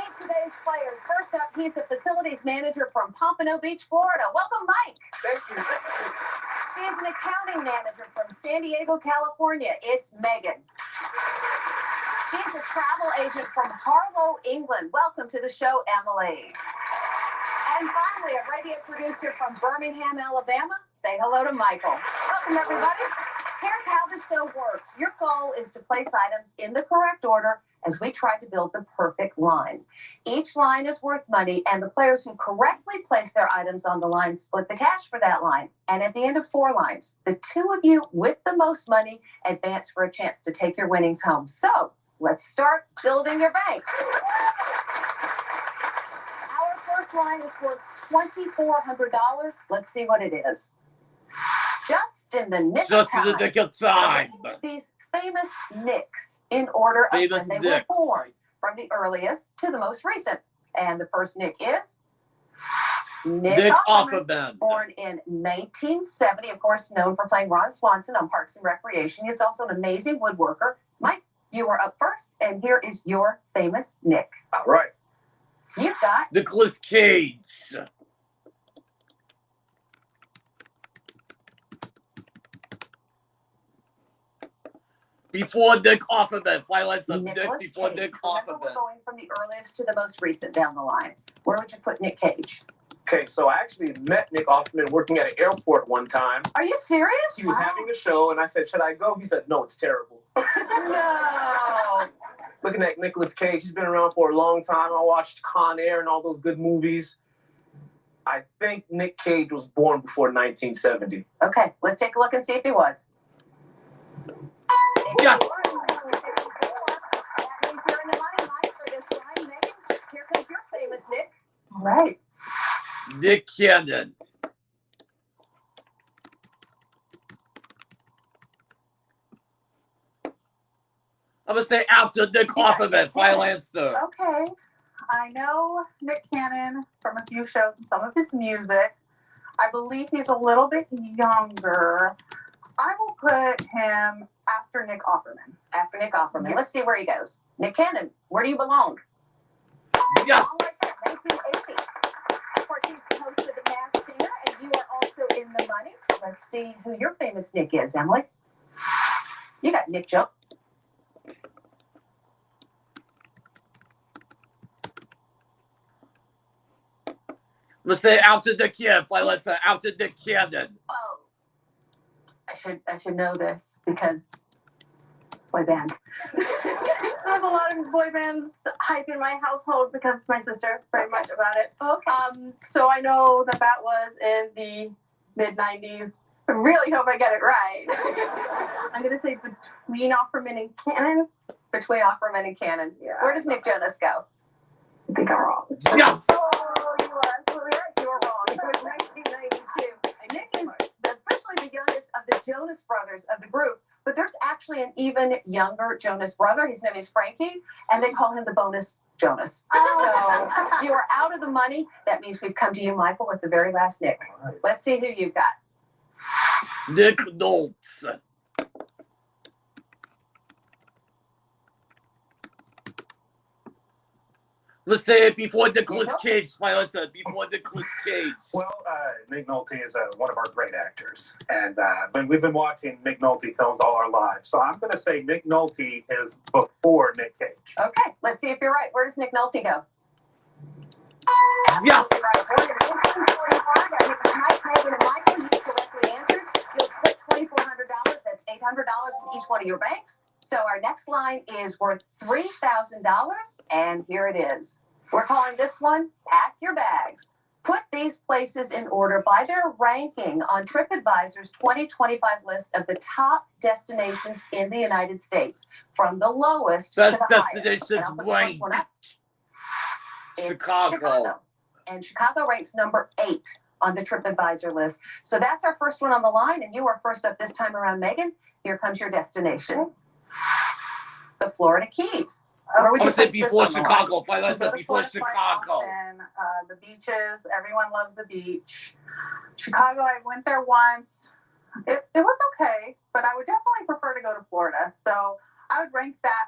meet today's players. First up, he's a facilities manager from Pompano Beach, Florida. Welcome, Mike. Thank you. She is an accounting manager from San Diego, California. It's Megan. She's a travel agent from Harlow, England. Welcome to the show, Emily. And finally, a radio producer from Birmingham, Alabama. Say hello to Michael. Welcome, everybody. Here's how the show works. Your goal is to place items in the correct order as we try to build the perfect line. Each line is worth money, and the players who correctly place their items on the line split the cash for that line. And at the end of 4 lines, the 2 of you with the most money advance for a chance to take your winnings home. So let's start building your bank. Our first line is worth $2,400. Let's see what it is. Just in the nick of time. Just in the nick of time. These famous nicks in order of Famous when they nicks. were born, from the earliest to the most recent. And the first nick is Nick Offerman, Offerman. born in 1970, of course, known for playing Ron Swanson on Parks and Recreation. He's also an amazing woodworker. Mike, you are up first, and here is your famous nick. All right. You've got Nicolas Cage. Before Nick Offerman. Highlights of Nick Nicolas before Cage. Nick Remember, we're Offerman. going from the earliest to the most recent down the line. Where would you put Nick Cage? Okay, so I actually met Nick Offerman working at an airport one time. Are you serious? He was having a show, and I said, should I go? He said, no, it's terrible. No. Looking at Nicolas Cage, he's been around for a long time. I watched Con Air and all those good movies. I think Nick Cage was born before 1970. Okay, let's take a look and see if he was. Yes. That means you're in the money, Mike, for this line. Megan, here comes your famous Nick. All right. Nick Cannon. I'm going to say after Nick Offerman. Final answer. Okay. I know Nick Cannon from a few shows and some of his music. I believe he's a little bit younger. I will put him after Nick Offerman. After Nick Offerman. Yes. Let's see where he goes. Nick Cannon, where do you belong? Yes. Oh, like that, 1980. Of course, he's the host of The Masked Singer, and you are also in the money. Let's see who your famous Nick is, Emily. You got Nick Joe. Let's say after Nick Cannon. Final answer after Nick Cannon. Oh. I should know this because boy bands. There's a lot of boy bands hype in my household because my sister very much about it. Okay. So I know that was in the mid-90s. I really hope I get it right. I'm going to say between Offerman and Cannon. Between Offerman and Cannon. Yeah. Where does Nick Jonas go? I think I'm wrong. Yes. Oh, you are absolutely right. You are wrong. It was 1992. And Nick is officially the youngest of the Jonas brothers of the group. But there's actually an even younger Jonas brother. His name is Frankie, and they call him the bonus Jonas. Oh. So you are out of the money. That means we've come to you, Michael, with the very last Nick. Let's see who you've got. Nick Nolte. Let's say it before Nicolas Cage. Final answer before Nicolas Cage. Well, Nick Nolte is one of our great actors, and we've been watching Nick Nolte films all our lives. So I'm going to say Nick Nolte is before Nick Cage. Okay, let's see if you're right. Where does Nick Nolte go? Yes. Absolutely right. Born in 1945. That makes Mike, Megan, and Michael. You correctly answered. You'll split $2,400. That's $800 in each one of your banks. So our next line is worth $3,000, and here it is. We're calling this one Pack Your Bags. Put these places in order by their ranking on TripAdvisor's 2025 list of the top destinations in the United States, from the lowest Best to the highest. destinations And I'll put the first ranked. one up. It's Chicago. And Chicago ranks number 8 on the TripAdvisor list. So that's our first one on the line, and you are first up this time around, Megan. Here comes your destination. The Florida Keys. Where would I you would say place this before on the line? Chicago. Final answer before Chicago. And the beaches, everyone loves the beach. Chicago, I went there once. It was okay, but I would definitely prefer to go to Florida. So I would rank that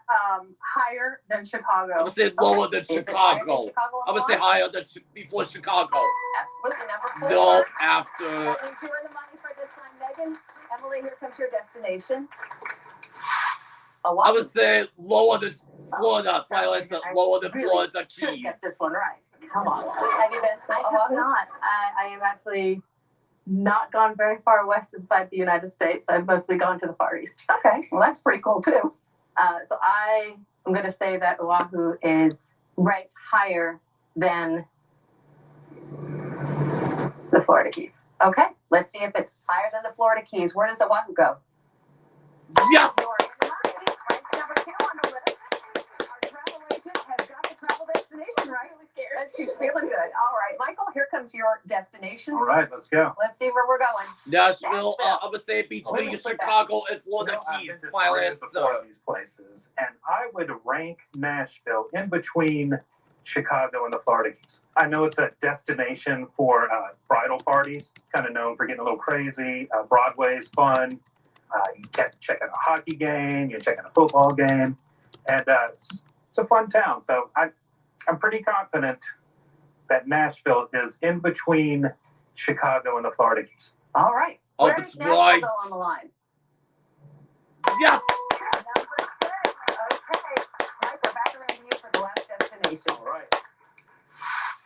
higher than Chicago. I would say lower than Is it higher than Chicago. Chicago on I would the say line? higher than before Chicago. Absolutely. Number 4. No, after. That means you're in the money for this one, Megan. Emily, here comes your destination. I would say lower than Florida. Silence lower than really Florida should Keys. get this one right. Come on. Have you been to I have Oahu? not. I am actually not gone very far west inside the United States. I've mostly gone to the Far East. Okay, well that's pretty cool too. So I am going to say that Oahu is ranked higher than the Florida Keys. Okay, let's see if it's higher than the Florida Keys. Where does Oahu go? Yes! You're in the money. Ranked number 2 on the list. Our travel agent has got the travel destination right. Really scared. And she's feeling good. All right, Michael, here comes your destination. All right, let's go. Let's see where we're going. Nashville, I would say between Chicago and Florida I've Keys. been to 3 Silence. of the 4 of these places, and I would rank Nashville in between Chicago and the Florida Keys. I know it's a destination for bridal parties. It's kind of known for getting a little crazy. Broadway's fun. You get checking a hockey game. You're checking a football game, and it's a fun town. So I'm pretty confident that Nashville is in between Chicago and the Florida Keys. All right. Oh, Where it's does Nashville right. go on the line? Yes! Number 6. Okay. Mike, we're back around to you for the last destination. All right.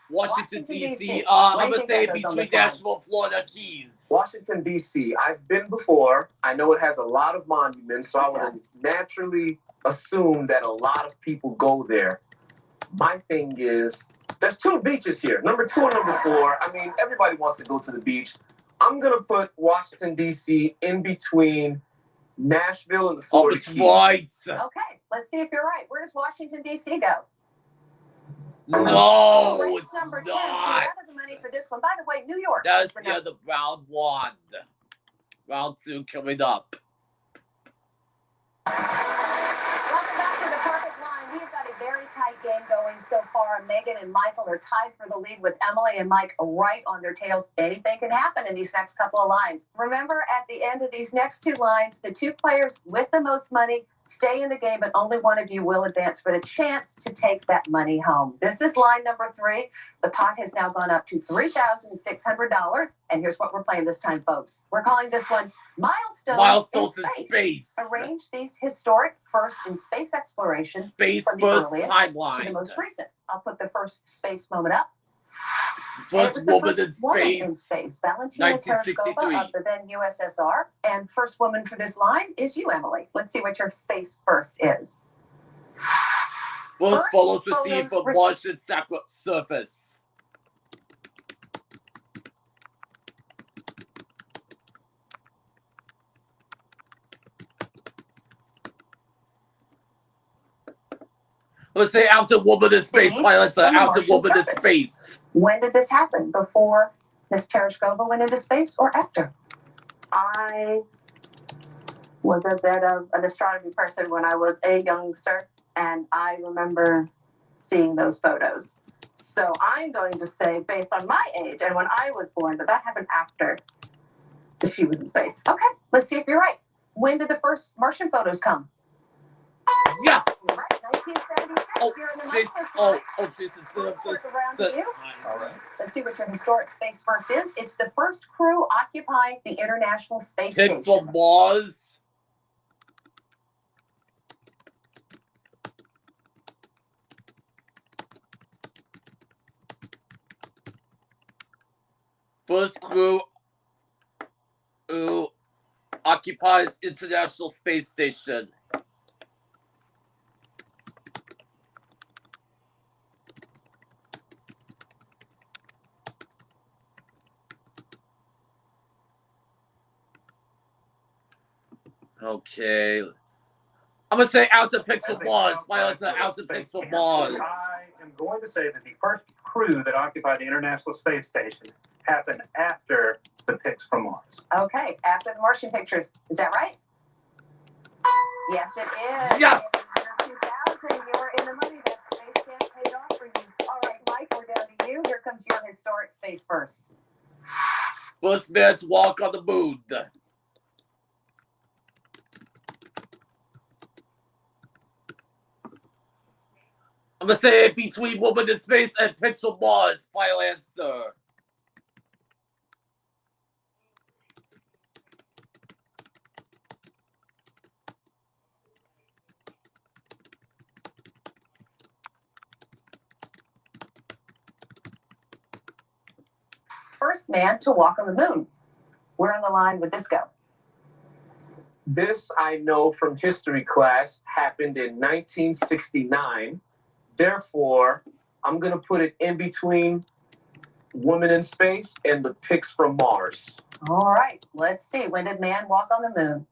Washington, Washington, D.C. D.C. I'm What do you going to think say that goes on between this line? Nashville and Florida Keys. Washington, D.C. I've been before. I know it has a lot of monuments, so I would naturally assume that a lot of people go there. My thing is, there's 2 beaches here, number 2 and number 4. I mean, everybody wants to go to the beach. I'm going to put Washington, D.C. in between Nashville and the Oh, Florida it's Keys. right. Okay, let's see if you're right. Where does Washington, D.C. go? No, Ranked it's number 10. So not. you're out of the money for this one. By the way, New York. That's for the other round 1. Round 2 coming up. Welcome back to the perfect line. We've got a very tight game going so far. Megan and Michael are tied for the lead with Emily and Mike right on their tails. Anything can happen in these next couple of lines. Remember, at the end of these next 2 lines, the 2 players with the most money stay in the game, but only one of you will advance for the chance to take that money home. This is line number 3. The pot has now gone up to $3,600. And here's what we're playing this time, folks. We're calling this one Milestones in Space. Arrange these historic firsts in space exploration Space from the first earliest timeline. to the most recent. I'll put the first space moment up. And it First was the woman first in woman space. in space, Valentina Tereshkova 1963. of the then USSR. And first woman for this line is you, Emily. Let's see what your space first is. First photos photos received from received- Martian surface. Let's say after woman in space. See? Let's say On the after Martian woman in surface. space. When did this happen? Before Miss Tereshkova went into space or after? I was a bit of an astronomy person when I was a youngster, and I remember seeing those photos. So I'm going to say, based on my age and when I was born, that happened after she was in space. Okay, let's see if you're right. When did the first Martian photos come? Yes! You're right, 1976. Oh, You're in the jeez. money this Oh, time. jeez. All right. Let's see what your historic space first is. It's the first crew occupying the International Space Pics Station. from Mars. First crew who occupies International Space Station. Okay. I'm gonna say out the pics As for a Mars. count, Violence I out the put pics for space Mars. camp. I am going to say that the first crew that occupied the International Space Station happened after the pics from Mars. Okay, after the Martian pictures. Is that right? Yes, it is. Yes! In the year 2000, you're in the money. That space camp paid off for you. All right, Mike, we're down to you. Here comes your historic space first. First man's walk on the moon. I'm gonna say between Woman in Space and Pixel Mars. Final answer. First man to walk on the moon. Where on the line would this go? This I know from history class happened in 1969. Therefore, I'm going to put it in between Woman in Space and the pics from Mars. All right, let's see. When did man walk on the moon?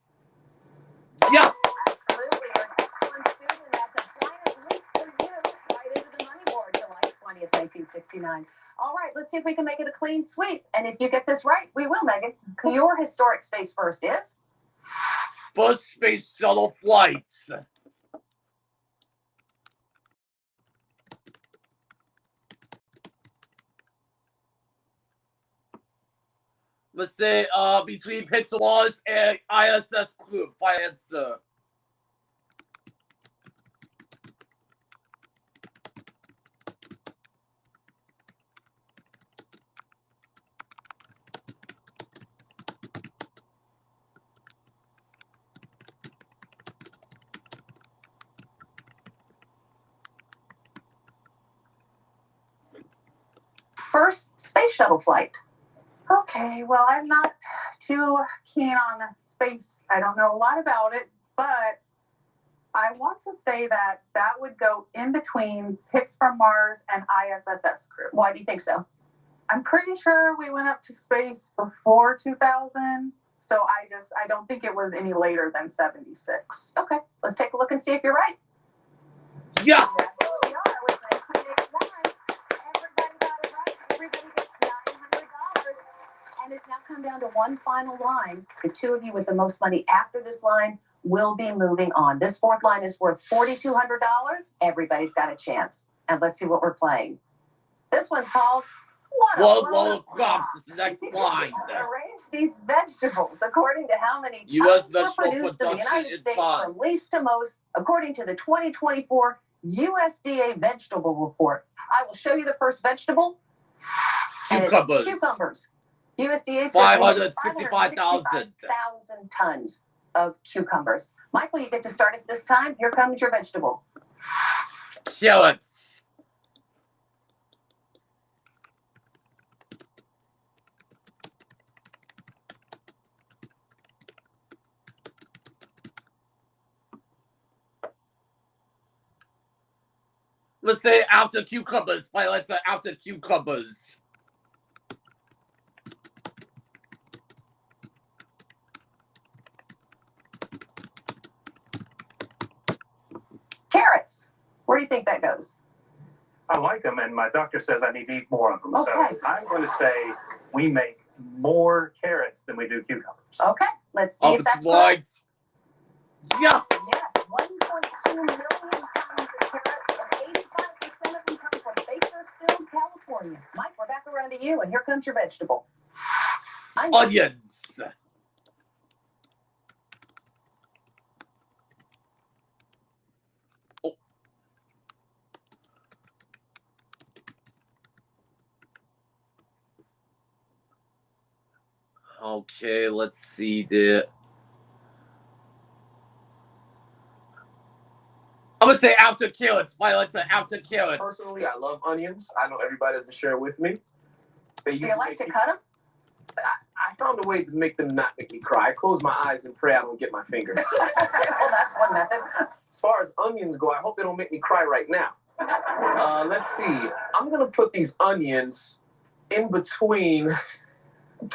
Yes! Absolutely. You're an excellent student. That's a planet leap for you. Right into the money board, July 20th, 1969. All right, let's see if we can make it a clean sweep. And if you get this right, we will, Megan. Your historic space first is? First space shuttle flights. Let's say between Pixel Mars and ISS crew. Final answer. First space shuttle flight. Okay, well, I'm not too keen on space. I don't know a lot about it, but I want to say that that would go in between Pics from Mars and ISS crew. Why do you think so? I'm pretty sure we went up to space before 2000, so I don't think it was any later than 76. Okay, let's take a look and see if you're right. Yes! Yes, we are with 1981. Everybody got it right. Everybody gets $900. And it's now come down to one final line. The two of you with the most money after this line will be moving on. This fourth line is worth $4,200. Everybody's got a chance. And let's see what we're playing. This one's called What load of crops is the next line? Arrange these vegetables according to how many U.S. tons were vegetable produced in the production United in States tons. from least to most, according to the 2024 USDA vegetable report. I will show you the first vegetable. and it's Cucumbers. Cucumbers. USDA says 565,000. 565,000 tons of cucumbers. Michael, you get to start us this time. Here comes your vegetable. Carrots. Let's say after cucumbers. Let's say after cucumbers. Carrots. Where do you think that goes? I like them, and my doctor says I need to eat more of them. Okay. So I'm going to say we make more carrots than we do cucumbers. Okay, let's see if that's right. correct. Yes. Yes, 1.2 million tons of carrots, and 85% of them come from Bakersfield, California. Mike, we're back around to you, and here comes your vegetable. Onions. Oh. Okay, let's see the. I'm gonna say after carrots. Let's say after carrots. Personally, I love onions. I know everybody doesn't share with me. Do you like to cut them? I found a way to make them not make me cry. I close my eyes and pray I don't get my finger. Well, that's one method. As far as onions go, I hope they don't make me cry right now. Let's see. I'm going to put these onions in between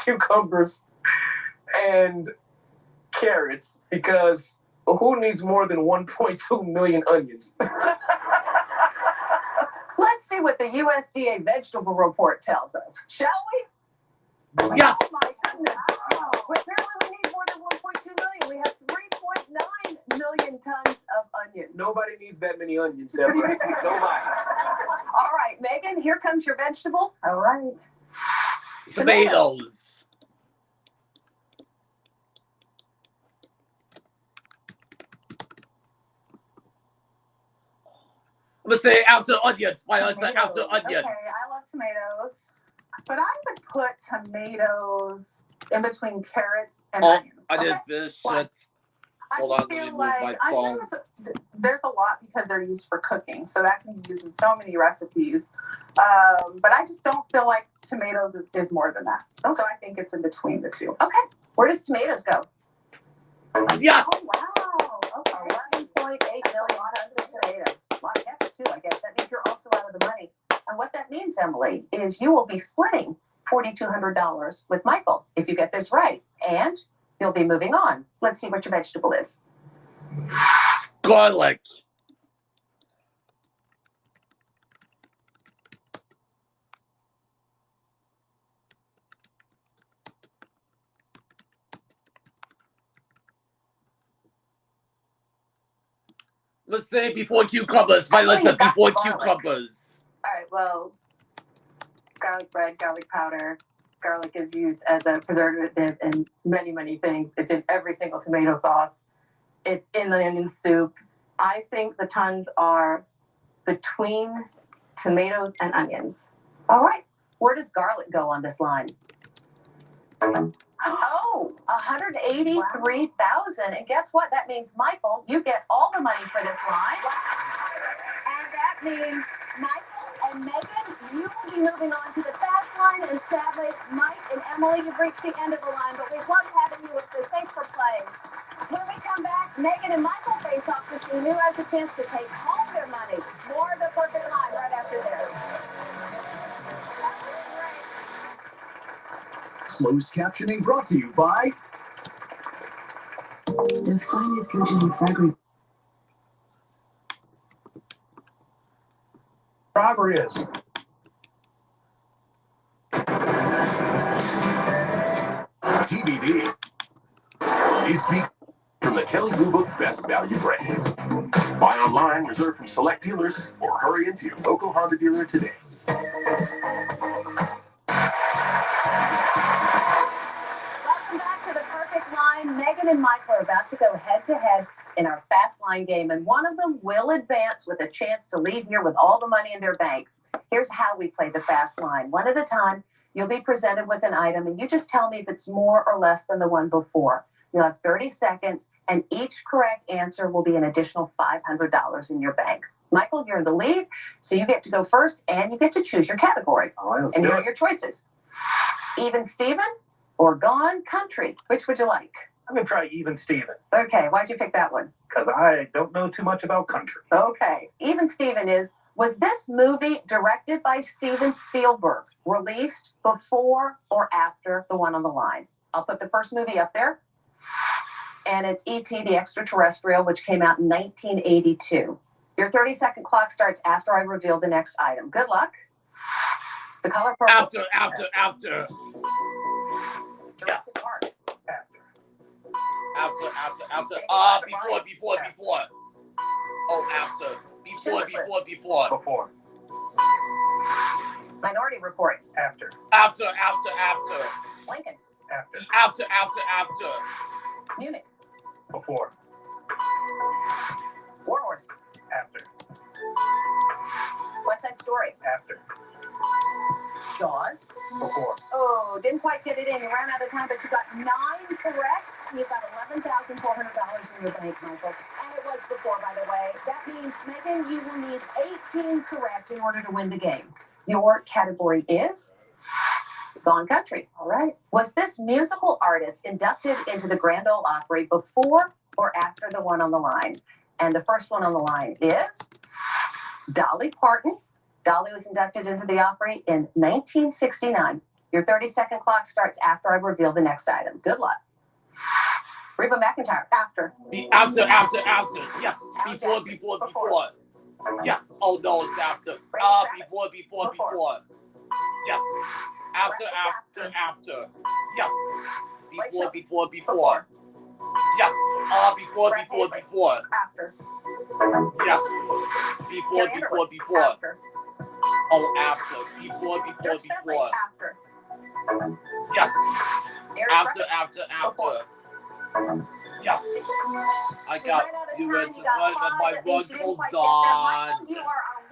cucumbers and carrots because who needs more than 1.2 million onions? Let's see what the USDA vegetable report tells us, shall we? Yes. Oh my goodness. Well, apparently we need more than 1.2 million. We have 3.9 million tons of onions. Nobody needs that many onions, Deborah. Nobody. All right, Megan, here comes your vegetable. All right. Tomatoes. Let's say after onions. Why not say after Tomatoes. onions? Okay, I love tomatoes, but I would put tomatoes in between carrots and Oh, onions. I Okay? didn't finish Why? it. I Hold on, let me feel move like my phone. onions, there's a lot because they're used for cooking, so that can be used in so many recipes. But I just don't feel like tomatoes is more than that. So I think it's in between the two. Okay. Where does tomatoes go? Yes! Oh, wow. Okay. 11.8 million tons of tomatoes. A lot of effort, too, I guess. That means you're also out of the money. And what that means, Emily, is you will be splitting $4,200 with Michael if you get this right. And you'll be moving on. Let's see what your vegetable is. Garlic. Let's say before cucumbers. Why not say You've got before garlic. cucumbers? All right, well, garlic bread, garlic powder. Garlic is used as a preservative in many, many things. It's in every single tomato sauce. It's in the onion soup. I think the tons are between tomatoes and onions. All right. Where does garlic go on this line? Oh, 183,000. And guess what? That means, Michael, you get all the money for this line. And that means, Michael and Megan, you will be moving on to the fast line. And sadly, Mike and Emily, you've reached the end of the line. But we've loved having you with us. Thanks for playing. When we come back, Megan and Michael face off to see who has a chance to take home their money. More of the perfect line right after this. Closed captioning brought to you by the finest luxury fragrance. driver is TBD. Is from the Kelly Blue Book Best Value brand. Buy online, reserve from select dealers, or hurry into your local Honda dealer today. Welcome back to the perfect line. Megan and Michael are about to go head to head in our fast line game, and one of them will advance with a chance to leave here with all the money in their bank. Here's how we play the fast line. One at a time, you'll be presented with an item, and you just tell me if it's more or less than the one before. You'll have 30 seconds, and each correct answer will be an additional $500 in your bank. Michael, you're in the lead, so you get to go first, and you get to choose your category. All right, let's And do here are it. your choices. Even Steven or Gone Country? Which would you like? I'm going to try Even Steven Okay, why'd you pick that one? because I don't know too much about country. Okay, Even Steven was this movie directed by Steven Spielberg released before or after the one on the line? I'll put the first movie up there. And it's E.T. the Extraterrestrial, which came out in 1982. Your 30-second clock starts after I reveal the next item. Good luck. The color purple. After. Jurassic Park. After. Before. Oh, after. Before. Before. Minority Report. After. After. Lincoln. After. After. Munich. Before. Warhorse. After. West Side Story. After. Jaws. Before. Oh, didn't quite get it in. You ran out of time, but you got 9 correct. You've got $11,400 in your bank, Michael. And it was before, by the way. That means, Megan, you will need 18 correct in order to win the game. Your category is Gone Country. All right. Was this musical artist inducted into the Grand Ole Opry before or after the one on the line? And the first one on the line is Dolly Parton. Dolly was inducted into the Opry in 1969. Your 30-second clock starts after I reveal the next item. Good luck. Reba McEntire, after. After. Yes. Before. Yes. Oh no, it's after. Before. Yes. After. Yes. Before. Yes. Before. After. Yes. Before. After. Oh, after. Before. After. Yes. Derek After. Before. Yes. I got Right out of you time, went you to got slide five. and my That run means you didn't goes quite get that. on. Michael, you are our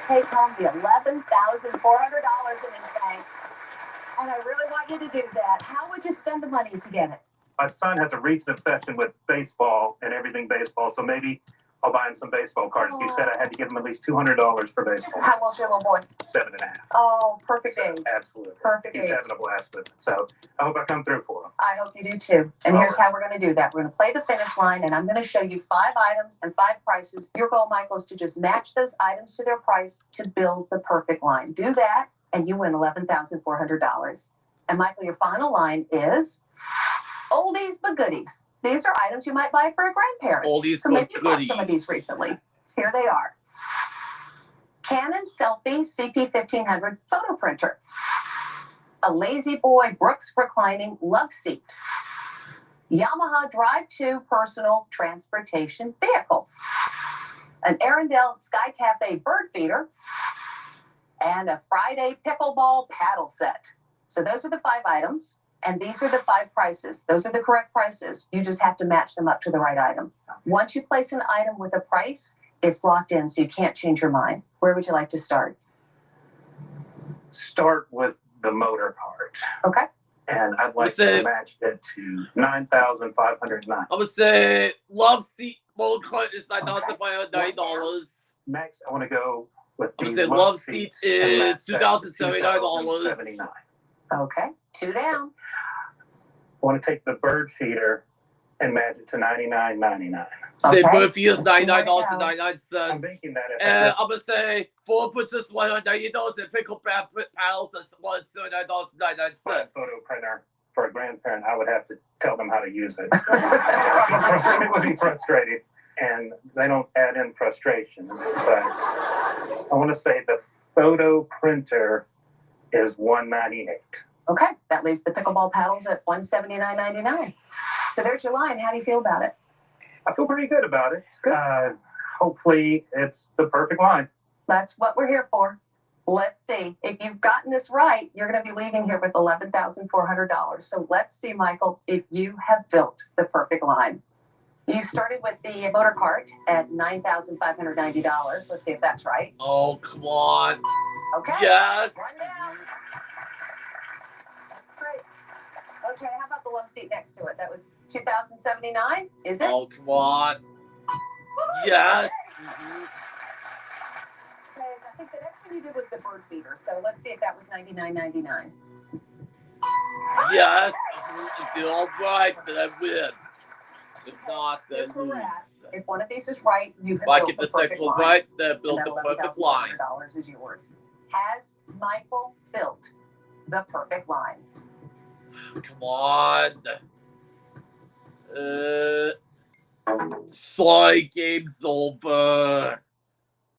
take home the $11,400 in his bank. And I really want you to do that. How would you spend the money if you get it? My son has a recent obsession with baseball and everything baseball, so maybe I'll buy him some baseball cards. He said I had to give him at least $200 for baseball. How old's your little boy? 7.5. Oh, perfect So, age. absolutely. Perfect He's age. having a blast with it. So I hope I come through for him. I hope you do too. And here's how we're going to do that. We're going to play the finish line, and I'm going to show you 5 items and 5 prices. Your goal, Michael, is to just match those items to their price to build the perfect line. Do that, and you win $11,400. And Michael, your final line is oldies but goodies. These are items you might buy for a grandparent. Oldies So maybe but you bought goodies. some of these recently. Here they are. Canon Selfie CP1500 photo printer. A Lazy Boy Brooks reclining love seat. Yamaha Drive 2 personal transportation vehicle. An Arendelle Sky Cafe bird feeder. And a Friday pickleball paddle set. So those are the 5 items. And these are the 5 prices. Those are the correct prices. You just have to match them up to the right item. Once you place an item with a price, it's locked in, so you can't change your mind. Where would you like to start? Start with the motor part. Okay. And I'd like to match it to $9,509. I'm gonna say love seat mold cut is $9,509. Next, I want to go with I'm the gonna say love seat is $2,079. $2,079. Okay. 2 down. I want to take the bird feeder and match it to $99.99. Say Okay. bird feeder is Let's see where to $99.99. I'm making that And I'm gonna say 4 putters $190 and pickle paddles is $179.99. photo printer for a grandparent. I would have to tell them how to use it. It would be frustrating, and they don't add in frustration. But I want to say the photo printer is $198. Okay. That leaves the pickleball paddles at $179.99. So there's your line. How do you feel about it? I feel pretty good about it. Good. Hopefully, it's the perfect line. That's what we're here for. Let's see. If you've gotten this right, you're going to be leaving here with $11,400. So let's see, Michael, if you have built the perfect line. You started with the motor cart at $9,590. Let's see if that's right. Oh, come on. Okay. Yes. Run down. Great. Okay, how about the love seat next to it? That was $2,079, is it? Oh, come on. Yes. Okay, I think the next one you did was the bird feeder. So let's see if that was $99.99. Yes. I feel all right that I win. If not, then Here's where we're lose. at. If one of these is right, you have If I built get the the 6th perfect one line. right, then And build that the perfect line. $11,400 is yours. Has Michael built the perfect line? Come on. Sorry, game's over.